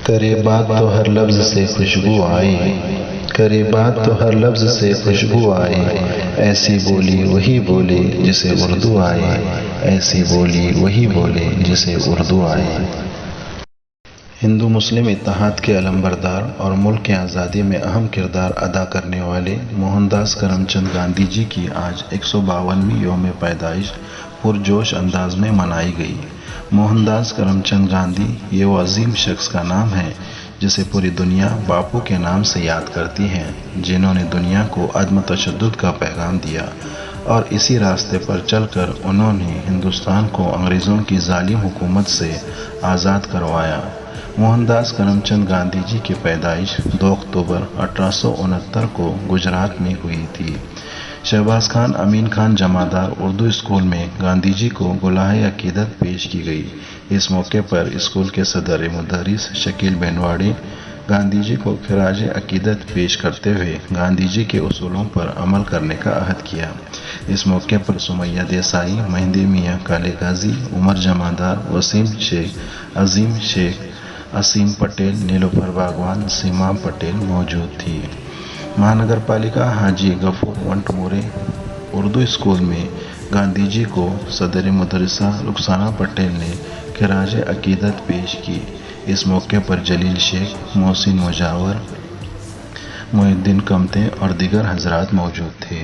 کرے بات تو ہر لفظ سے خوشبو آئی، کرے بات تو ہر لفظ سے خوشبو آئی، ایسی بولی وہی بولے جسے اردو آئے، ایسی بولی وہی بولے جسے اردو آئے۔ ہندو مسلم اتحاد کے علمبردار اور ملک کی آزادی میں اہم کردار ادا کرنے والے موہن داس کرم چند گاندھی جی کی آج 152ویں یوم پیدائش پرجوش انداز میں منائی گئی۔ موہن داس کرم چند گاندھی یہ وہ عظیم شخص کا نام ہے جسے پوری دنیا باپو کے نام سے یاد کرتی ہے، جنہوں نے دنیا کو عدم تشدد کا پیغام دیا اور اسی راستے پر چل کر انہوں نے ہندوستان کو انگریزوں کی ظالم حکومت سے آزاد کروایا۔ موہن داس کرم چند گاندھی جی کی پیدائش 2 اکتوبر 1869 کو گجرات میں ہوئی تھی۔ شہباز خان امین خان جمعدار اردو اسکول میں گاندھی جی کو گلہائے عقیدت پیش کی گئی۔ اس موقع پر اسکول کے صدر مدرس شکیل بینواڑے گاندھی جی کو خراج عقیدت پیش کرتے ہوئے گاندھی جی کے اصولوں پر عمل کرنے کا عہد کیا۔ اس موقع پر سمیہ دیسائی، مہندی میاں کالے غازی، عمر جمعدار، وسیم شیخ، اسیم پٹیل، نیلوفر باغوان، سیما پٹیل موجود تھی۔ مہانگر پالیکا حاجی غفور ونٹمورے اردو اسکول میں گاندھی جی کو صدر مدرسہ رخسانہ پٹیل نے خراج عقیدت پیش کی۔ اس موقع پر جلیل شیخ، محسن مجاور، محی الدین کمتے اور دیگر حضرات موجود تھے۔